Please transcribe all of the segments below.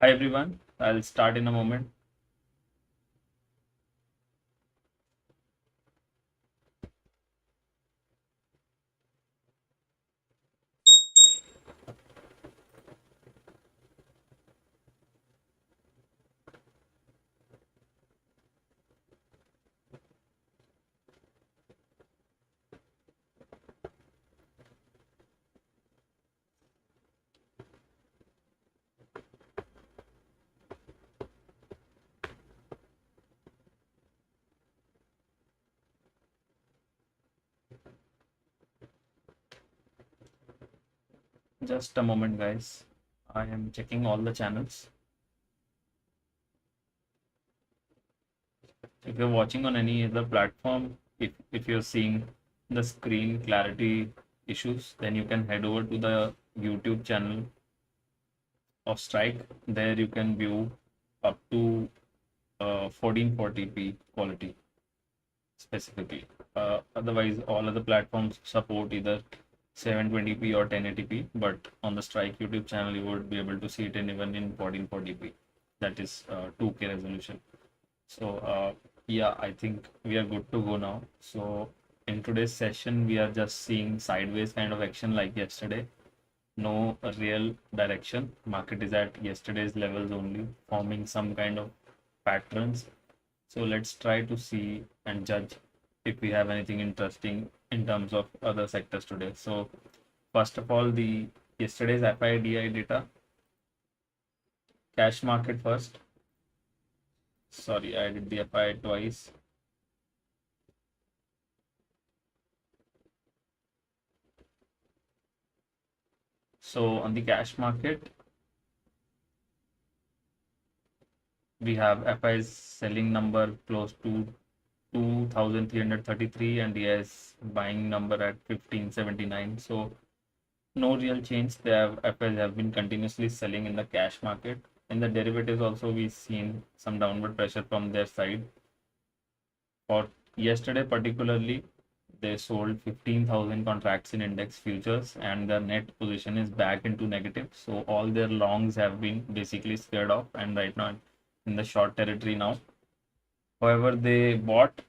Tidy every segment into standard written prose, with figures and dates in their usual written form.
Hi everyone, I'll start in a moment. Just a moment, guys. I am checking all the channels. If you're watching on any other platform, if you're seeing the screen clarity issues, then you can head over to the YouTube channel of Strike. There you can view up to 1440p quality specifically. Otherwise, all other platforms support either 720p or 1080p, but on the Strike YouTube channel, you would be able to see it in even in 1440p. That is 2K resolution. So, yeah, I think we are good to go now. So, in today's session, we are just seeing sideways kind of action like yesterday. No real direction. Market is at yesterday's levels only, forming some kind of patterns. So let's try to see and judge if we have anything interesting in terms of other sectors today. So first of all, the yesterday's FIDI data, cash market first. Sorry, I did the FI twice. So on the cash market, we have FI's selling number close to 2,333 and DI's buying number at 1579. So no real change. They have FIs have been continuously selling in the cash market. In the derivatives also we've seen some downward pressure from their side. For yesterday particularly, they sold 15,000 contracts in index futures and the net position is back into negative. So all their longs have been basically scared off and right now in the short territory now. However, they bought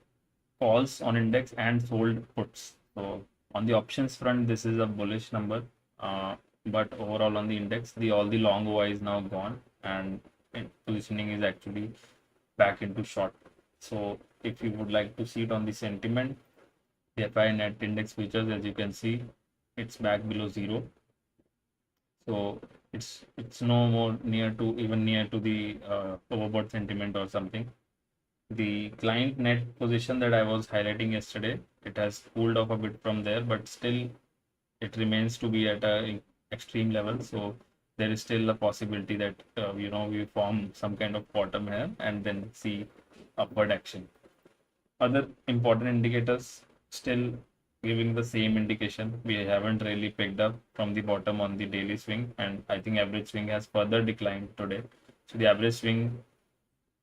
calls on index and sold puts. So on the options front, this is a bullish number. But overall on the index, the all the long OI is now gone and positioning is actually back into short. So if you would like to see it on the sentiment, the FI net index futures, as you can see, it's back below zero. So it's no more near to even near to the overbought sentiment or something. The client net position that I was highlighting yesterday, it has cooled off a bit from there, but still it remains to be at a extreme level. So there is still a possibility that we form some kind of bottom here and then see upward action. Other important indicators still giving the same indication. We haven't really picked up from the bottom on the daily swing, and I think average swing has further declined today. So the average swing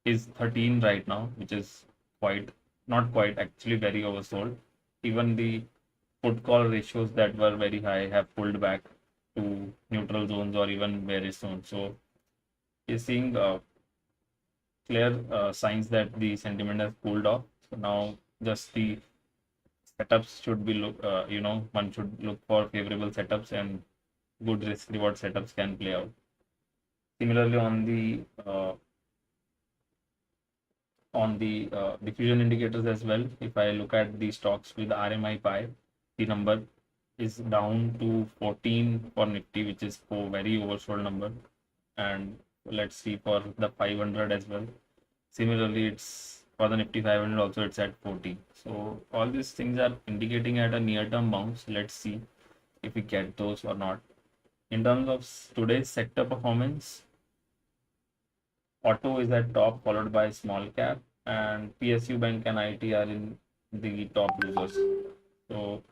is 13 right now, which is quite not quite actually very oversold. Even the put call ratios that were very high have pulled back to neutral zones or even bearish zones. So you're seeing clear signs that the sentiment has cooled off. So now just the setups should be one should look for favorable setups and good risk reward setups can play out. Similarly, on the diffusion indicators as well, if I look at the stocks with RMI pi, the number is down to 14 for Nifty, which is a very oversold number. And let's see for the 500 as well. Similarly, it's for the Nifty 500 also, it's at 40. So all these things are indicating at a near-term bounce. Let's see if we get those or not. In terms of today's sector performance, auto is at top, followed by small cap, and PSU Bank and IT are in the top losers. So,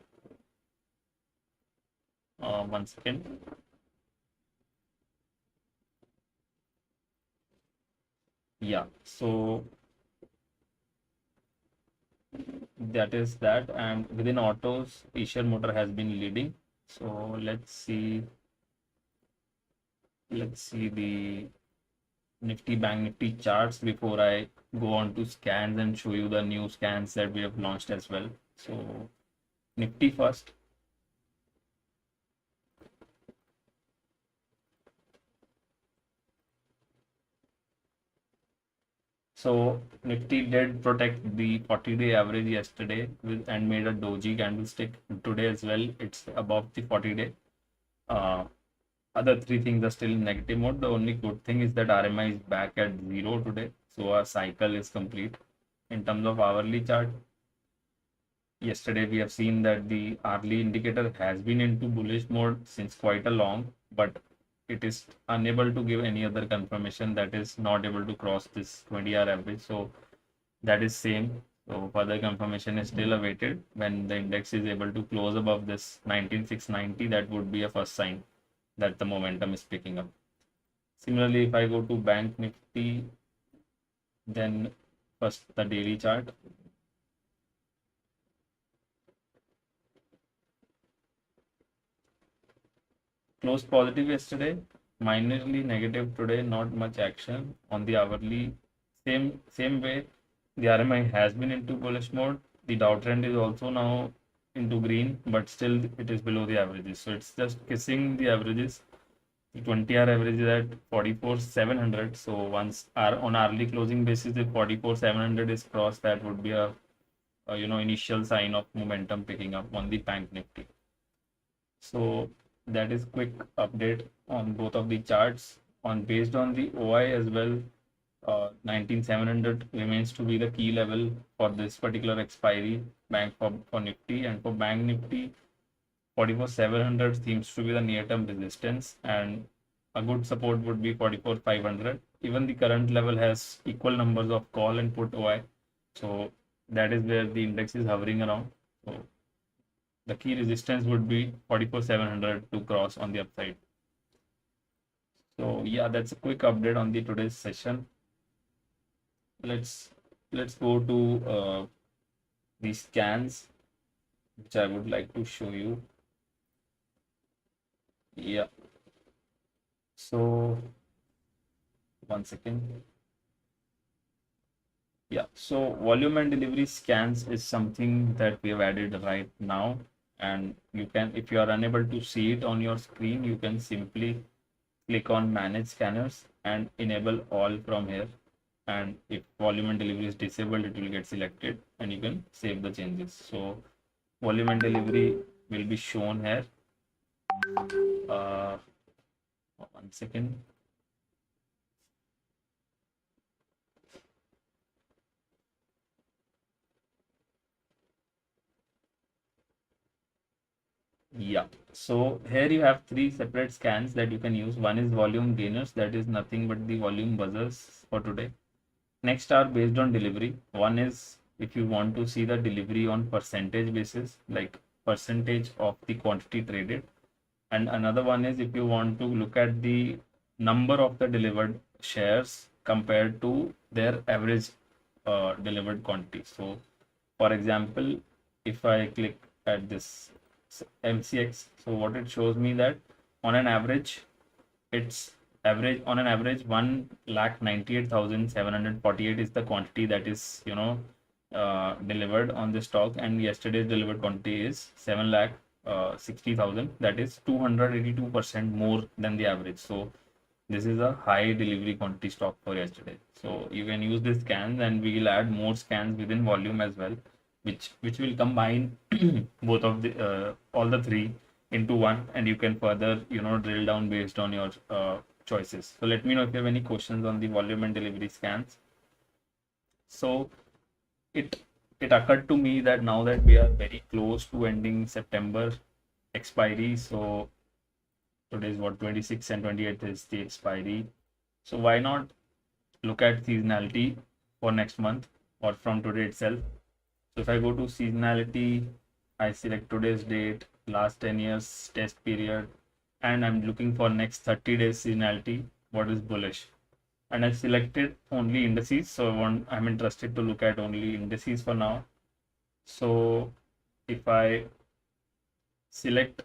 one second. Yeah, so that is that. And within autos, Eicher Motor has been leading. So let's see the Nifty, Bank Nifty charts before I go on to scans and show you the new scans that we have launched as well. So Nifty first. So Nifty did protect the 40-day average yesterday and made a doji candlestick today as well. It's above the 40-day. Other three things are still in negative mode. The only good thing is that RMI is back at zero today. So our cycle is complete. In terms of hourly chart, yesterday we have seen that the hourly indicator has been into bullish mode since quite a long, but it is unable to give any other confirmation that is not able to cross this 20-hour average. So that is same. So further confirmation is still awaited. When the index is able to close above this 19690, that would be a first sign that the momentum is picking up. Similarly, if I go to Bank Nifty, then first the daily chart. Closed positive yesterday, minorly negative today, not much action on the hourly. Same way, the RMI has been into bullish mode. The Dow Trend is also now into green, but still it is below the averages. So it's just kissing the averages. The 20-hour average is at 44,700. So once on hourly closing basis, if 44,700 is crossed, that would be a initial sign of momentum picking up on the Bank Nifty. So that is quick update on both of the charts. On based on the OI as well, 19,700 remains to be the key level for this particular expiry bank for Nifty, and for Bank Nifty, 44,700 seems to be the near-term resistance, and a good support would be 44,500. Even the current level has equal numbers of call and put OI, so that is where the index is hovering around. So the key resistance would be 44,700 to cross on the upside. So yeah, that's a quick update on the today's session. Let's go to the scans, which I would like to show you. Yeah. So one second. Yeah, so volume and delivery scans is something that we have added right now, and you can, if you are unable to see it on your screen, you can simply click on manage scanners and enable all from here. And if volume and delivery is disabled, it will get selected and you can save the changes. So volume and delivery will be shown here. One second. Yeah, so here you have three separate scans that you can use. One is volume gainers, that is nothing but the volume buzzers for today. Next are based on delivery. One is if you want to see the delivery on percentage basis, like percentage of the quantity traded. And another one is if you want to look at the number of the delivered shares compared to their average delivered quantity. So for example, if I click at this MCX, so what it shows me that on an average, it's average on an average 1,98,748 is the quantity that is delivered on the stock, and yesterday's delivered quantity is 7,60,000, that is 282% more than the average. So this is a high delivery quantity stock for yesterday. So you can use this scans, and we will add more scans within volume as well, which will combine both of the all the three into one, and you can further drill down based on your choices. So let me know if you have any questions on the volume and delivery scans. So it occurred to me that now that we are very close to ending September expiry, so today is what, 26th and 28th is the expiry. So why not look at seasonality for next month or from today itself. So if I go to seasonality, I select today's date, last 10 years test period, and I'm looking for next 30 days seasonality, what is bullish. And I've selected only indices. So I'm interested to look at only indices for now. So if I select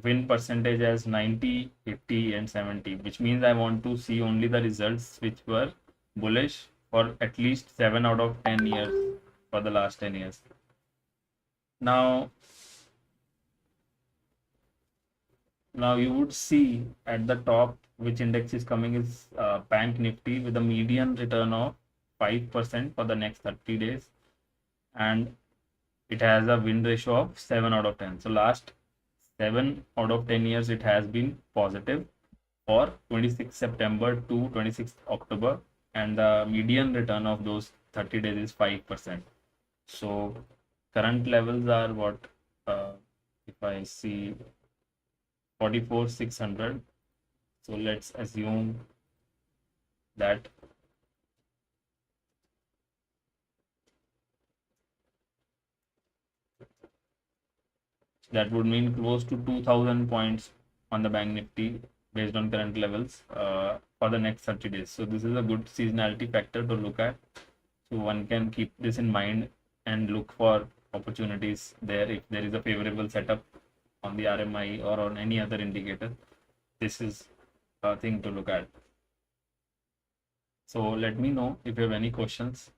win percentage as 90, 80, and 70, which means I want to see only the results which were bullish for at least 7 out of 10 years for the last 10 years. Now, now you would see at the top which index is coming is Bank Nifty with a median return of 5% for the next 30 days, and it has a win ratio of 7 out of 10. So last 7 out of 10 years it has been positive for 26th September to 26th October, and the median return of those 30 days is 5%. So current levels are what, if I see 44,600. So let's assume that that would mean close to 2000 points on the Bank Nifty based on current levels for the next 30 days. So this is a good seasonality factor to look at. So one can keep this in mind and look for opportunities there if there is a favorable setup on the RMI or on any other indicator. This is a thing to look at. So let me know if you have any questions.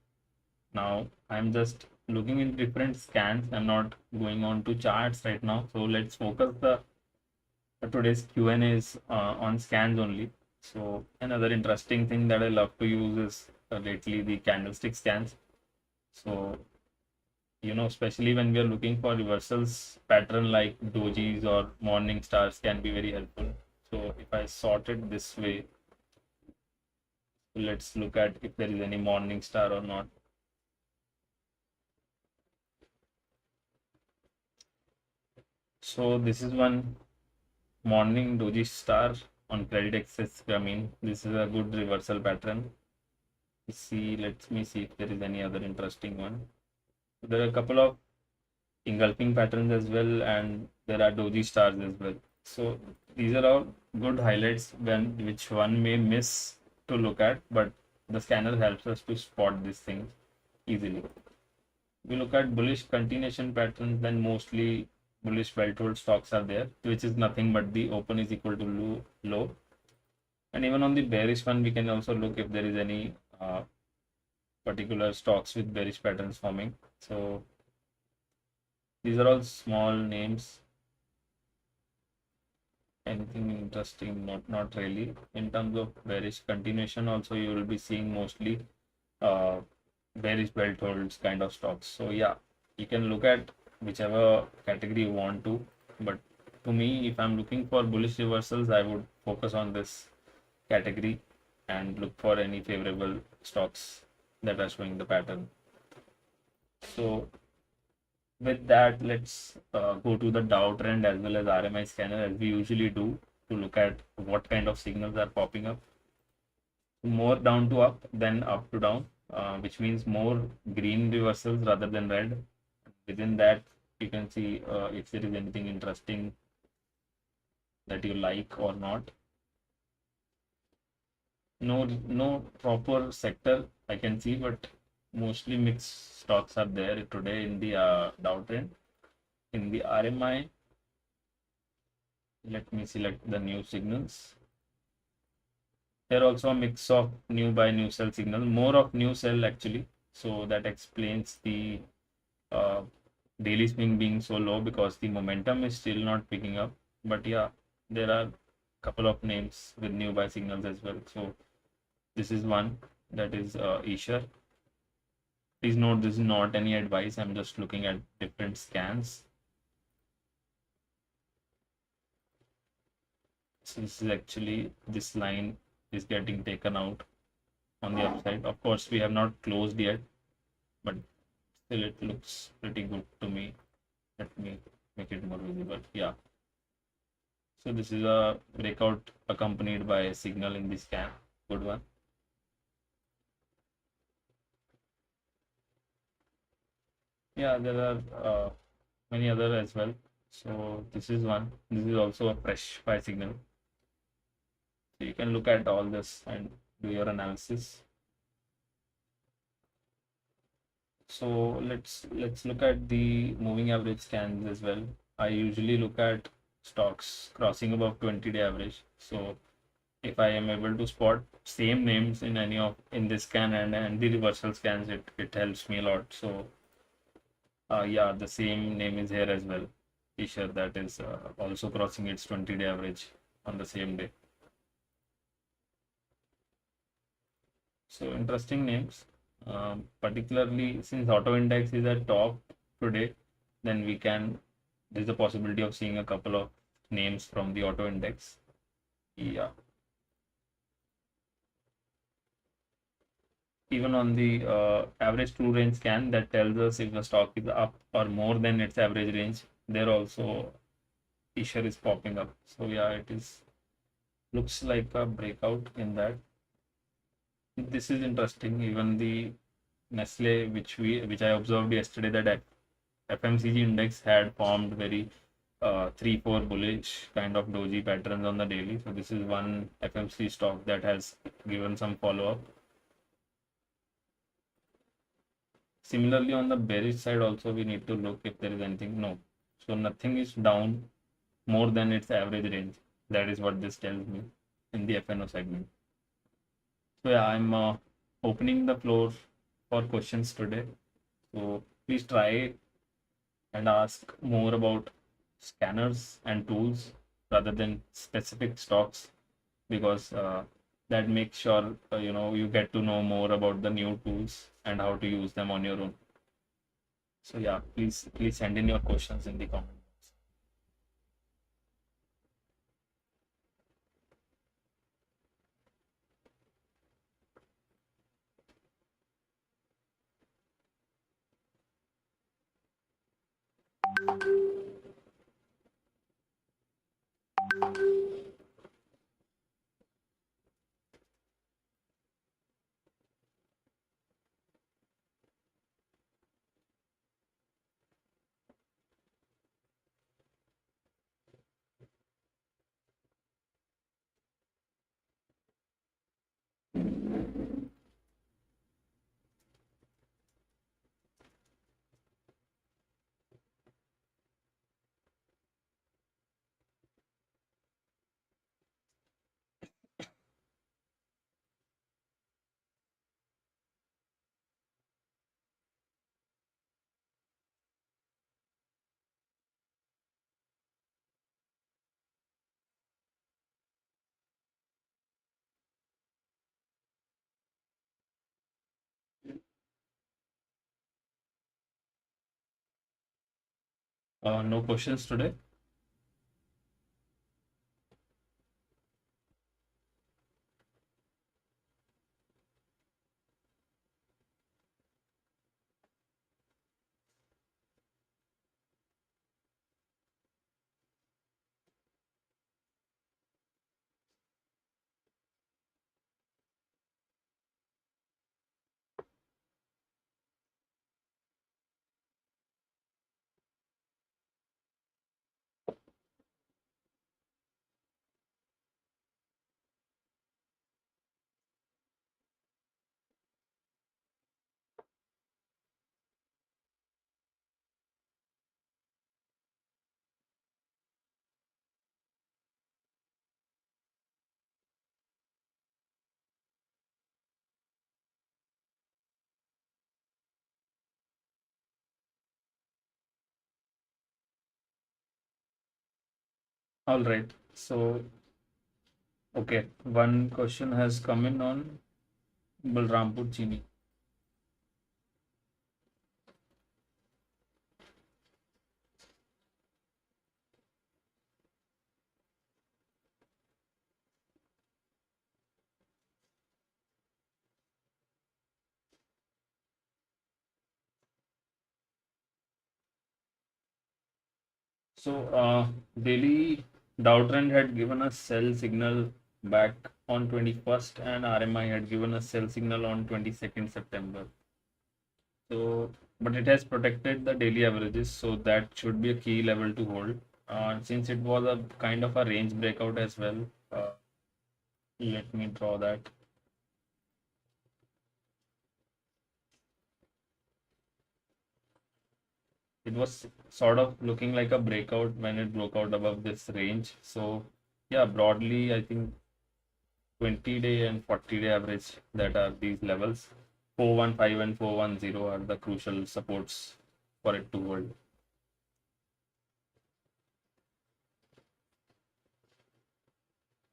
Now I'm just looking in different scans. I'm not going on to charts right now. So let's focus the today's Q&A is on scans only. So another interesting thing that I love to use is lately the candlestick scans. So especially when we are looking for reversals, pattern like dojis or morning stars can be very helpful. So if I sort it this way, let's look at if there is any morning star or not. So this is one morning doji star on credit access. I mean, this is a good reversal pattern. Let me see if there is any other interesting one. There are a couple of engulfing patterns as well, and there are doji stars as well. So these are all good highlights which one may miss to look at, but the scanner helps us to spot these things easily. We look at bullish continuation patterns, then mostly bullish well-told stocks are there, which is nothing but the open is equal to low. And even on the bearish one, we can also look if there is any particular stocks with bearish patterns forming. So these are all small names. Anything interesting? Not really. In terms of bearish continuation, also you will be seeing mostly bearish belt holds kind of stocks. So yeah, you can look at whichever category you want to, but to me, if I'm looking for bullish reversals, I would focus on this category and look for any favorable stocks that are showing the pattern. So with that, let's go to the Dow Trend as well as RMI scanner as we usually do to look at what kind of signals are popping up. More down to up than up to down, which means more green reversals rather than red. Within that, you can see if there is anything interesting that you like or not. No proper sector I can see, but mostly mixed stocks are there today in the Dow Trend. In the RMI, let me select the new signals. Here also a mix of new buy, new sell signal, more of new sell actually. So that explains the daily swing being so low because the momentum is still not picking up. But yeah, there are a couple of names with new buy signals as well. So this is one, that is Escher. Please note this is not any advice. I'm just looking at different scans. So this is actually, this line is getting taken out on the upside. Of course, we have not closed yet, but still it looks pretty good to me. Let me make it more visible. Yeah. So this is a breakout accompanied by a signal in the scan. Good one. Yeah, there are many other as well. So this is one. This is also a fresh buy signal. So you can look at all this and do your analysis. So let's look at the moving average scans as well. I usually look at stocks crossing above 20-day average. So if I am able to spot same names in any of in this scan and the reversal scans, it helps me a lot. So yeah, the same name is here as well. T-shirt that is also crossing its 20-day average on the same day. So interesting names, particularly since auto index is at top today, then there's a possibility of seeing a couple of names from the auto index. Yeah. Even on the average true range scan that tells us if the stock is up or more than its average range, there also issue is popping up. So yeah, it is looks like a breakout in that. This is interesting. Even the Nestle, which I observed yesterday, that FMCG index had formed very 3-4 bullish kind of doji patterns on the daily. So this is one FMCG stock that has given some follow up. Similarly, on the bearish side also we need to look if there is anything. No. So nothing is down more than its average range. That is what this tells me in the FNO segment. So yeah, I'm opening the floor for questions today. So please try and ask more about scanners and tools rather than specific stocks, because that makes sure you get to know more about the new tools and how to use them on your own. So yeah, please send in your questions in the comments. No questions today. All right. So okay, one question has come in on Balrampur Chini. So daily Dow Trend had given a sell signal back on 21st, and RMI had given a sell signal on 22nd September. So, but it has protected the daily averages, so that should be a key level to hold. Since it was a kind of a range breakout as well, let me draw that. it was sort of looking like a breakout when it broke out above this range. So yeah, broadly, I think 20-day and 40-day average, that are these levels. 415 and 410 are the crucial supports for it to hold.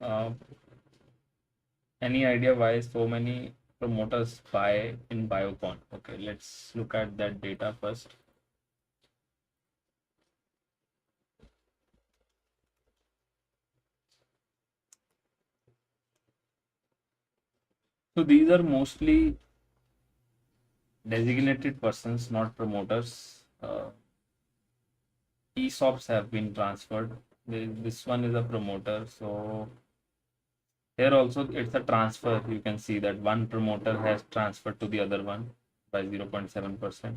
Uh, any idea why so many promoters buy in Biocon? Okay, let's look at that data first. So these are mostly designated persons, not promoters. ESOPs have been transferred. This one is a promoter. So here also it's a transfer. You can see that one promoter has transferred to the other one by 0.7%.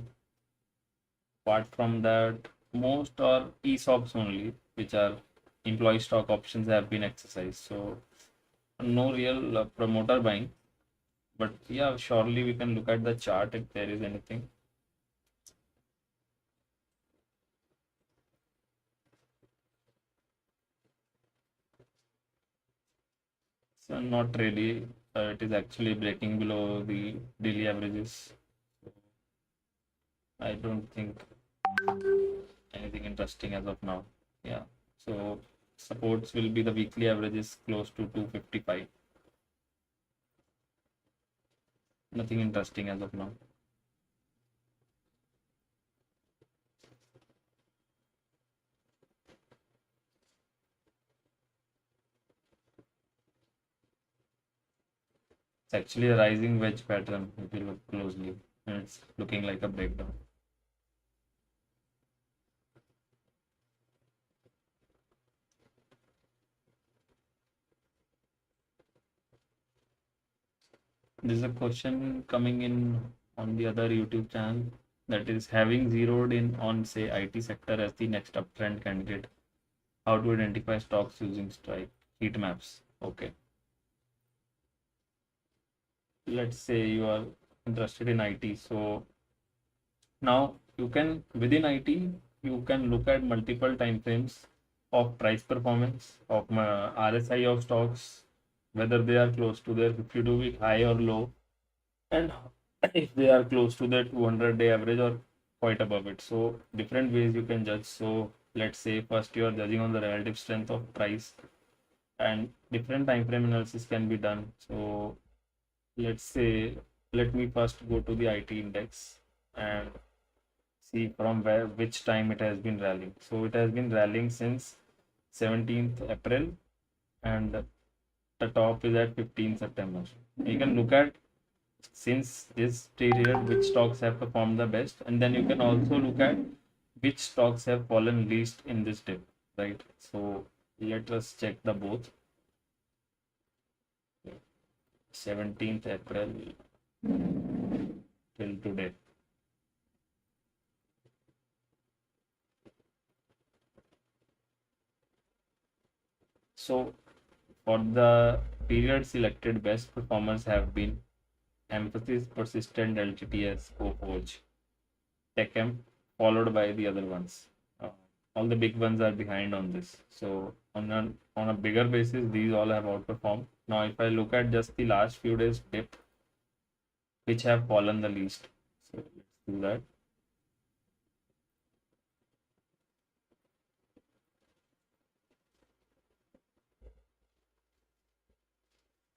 Apart from that, most are ESOPs only, which are employee stock options, have been exercised. So no real promoter buying. But yeah, surely we can look at the chart if there is anything. So not really. It is actually breaking below the daily averages. I don't think anything interesting as of now. Yeah. So supports will be the weekly averages close to 255. Nothing interesting as of now. It's actually a rising wedge pattern if you look closely, and it's looking like a breakdown. There's a question coming in on the other YouTube channel, that is, having zeroed in on, say, IT sector as the next uptrend candidate, how to identify stocks using strike heat maps. Okay, let's say you are interested in IT. So now you can, within IT, you can look at multiple time frames of price performance of RSI of stocks, whether they are close to their 52-week high or low, and if they are close to the 200-day average or quite above it. So different ways you can judge. So let's say first you are judging on the relative strength of price, and different time frame analysis can be done. So let's say, let me first go to the IT index and see from where, which time it has been rallying. So it has been rallying since 17th April, and the top is at 15th September. You can look at since this period which stocks have performed the best, and then you can also look at which stocks have fallen least in this dip, right? So let us check the both. 17th April till today. So for the period selected, best performers have been Emphasis, Persistent, LTTS, Coforge, TechM, followed by the other ones. Uh, all the big ones are behind on this. So on a bigger basis, these all have outperformed. Now, if I look at just the last few days dip, which have fallen the least. So let's do that.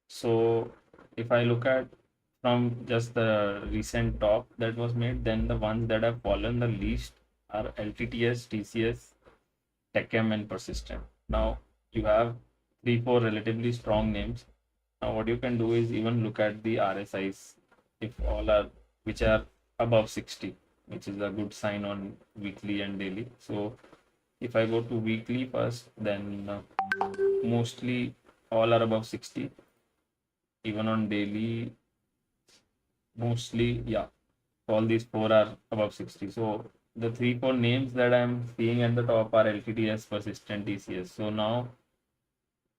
So if I look at from just the recent top that was made, then the ones that have fallen the least are LTTS, TCS, TechM, and Persistent. Now you have 3, 4 relatively strong names. Now what you can do is even look at the RSIs, if all are, which are above 60, which is a good sign on weekly and daily. So if I go to weekly first, then mostly all are above 60. Even on daily, mostly, yeah, all these four are above 60. So the 3, 4 names that I'm seeing at the top are LTTS, Persistent, TCS. So now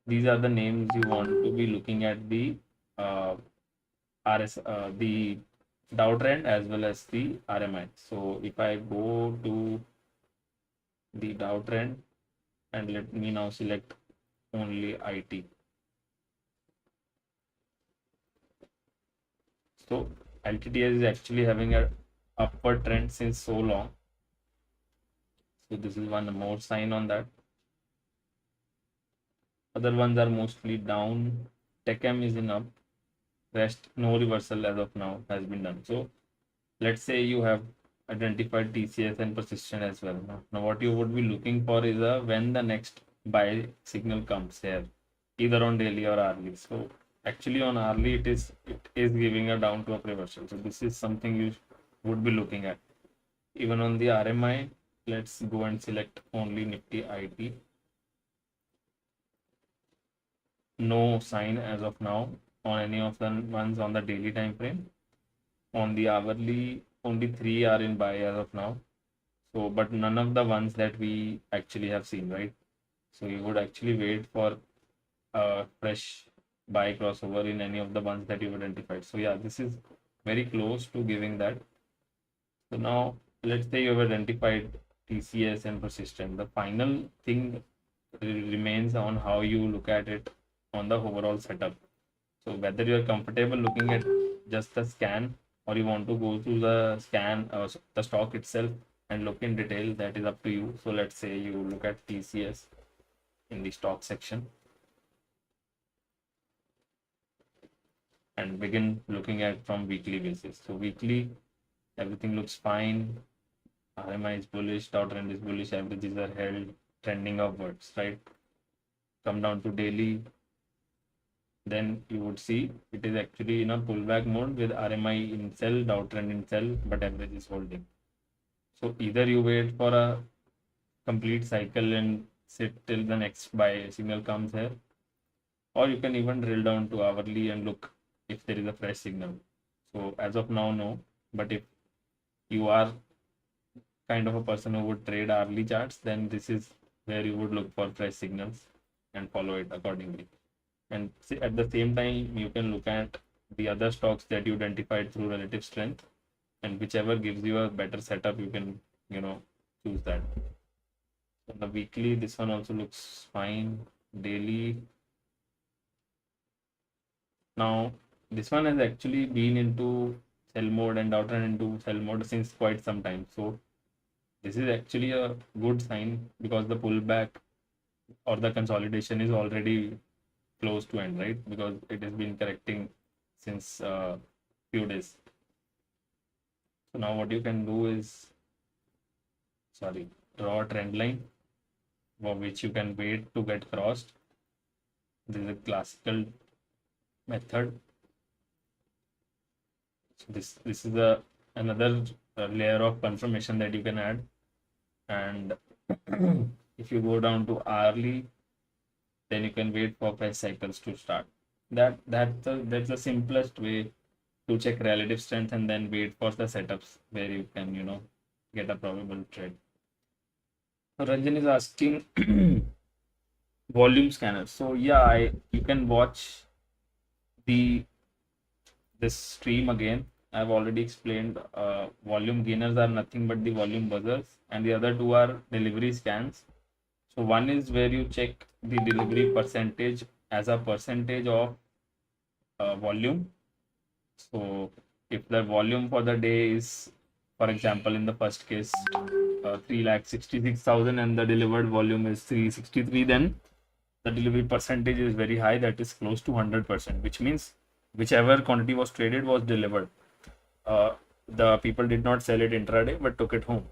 these are the names you want to be looking at the the Dow Trend as well as the RMI. So if I go to the Dow Trend and let me now select only IT. So LTTS is actually having a upward trend since so long. So this is one more sign on that. Other ones are mostly down. TechM is in up. Rest no reversal as of now has been done. So let's say you have identified TCS and persistent as well. Now what you would be looking for is when the next buy signal comes here, either on daily or hourly. So actually on hourly it is giving a down to up reversal. So this is something you would be looking at. Even on the RMI, let's go and select only Nifty IT. No sign as of now on any of the ones on the daily time frame. On the hourly, only 3 are in buy as of now. So, but none of the ones that we actually have seen, right? So you would actually wait for a fresh buy crossover in any of the ones that you've identified. So yeah, this is very close to giving that. So now let's say you have identified TCS and persistent. The final thing remains on how you look at it on the overall setup. So whether you're comfortable looking at just the scan or you want to go through the scan, the stock itself and look in detail, that is up to you. So let's say you look at TCS in the stock section and begin looking at from weekly basis. So weekly, everything looks fine. RMI is bullish, Dow Trend is bullish, averages are held, trending upwards, right? Come down to daily, then you would see it is actually in a pullback mode with RMI in sell, Dow Trend in sell, but average is holding. So either you wait for a complete cycle and sit till the next buy signal comes here, or you can even drill down to hourly and look if there is a fresh signal. So as of now, no, but if you are kind of a person who would trade hourly charts, then this is where you would look for fresh signals and follow it accordingly. And at the same time, you can look at the other stocks that you identified through relative strength, and whichever gives you a better setup, you can, choose that. So the weekly, this one also looks fine. Daily. Now, this one has actually been into sell mode and Dow Trend into sell mode since quite some time. So this is actually a good sign because the pullback or the consolidation is already close to end, right? Because it has been correcting since few days. So now what you can do is, draw a trend line for which you can wait to get crossed. This is a classical method. So this is another layer of confirmation that you can add. And if you go down to hourly, then you can wait for 5 cycles to start. That's the simplest way to check relative strength and then wait for the setups where you can, get a probable trade. So Ranjan is asking volume scanner. So yeah, you can watch this stream again. I've already explained volume gainers are nothing but the volume buzzers, and the other two are delivery scans. So one is where you check the delivery percentage as a percentage of volume. So if the volume for the day is, for example, in the first case, 3,66,000 and the delivered volume is 363, then the delivery percentage is very high, that is close to 100%, which means whichever quantity was traded was delivered. The people did not sell it intraday but took it home.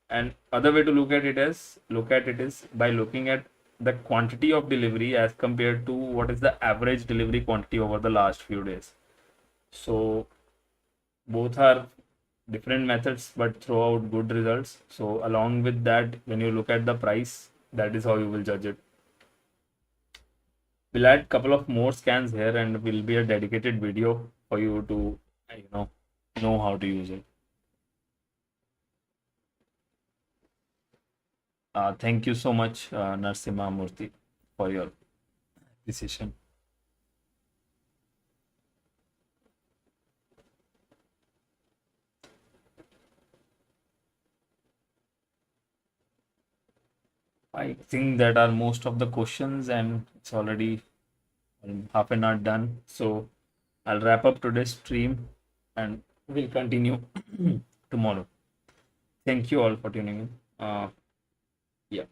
And other way to look at it is by looking at the quantity of delivery as compared to what is the average delivery quantity over the last few days. So both are different methods but throw out good results. So along with that, when you look at the price, that is how you will judge it. We'll add a couple of more scans here and will be a dedicated video for you to know how to use it. Thank you so much, Narsimha Murthy, for your decision. I think that are most of the questions, and it's already half an hour done. So I'll wrap up today's stream and we'll continue tomorrow. Thank you all for tuning in. Yeah.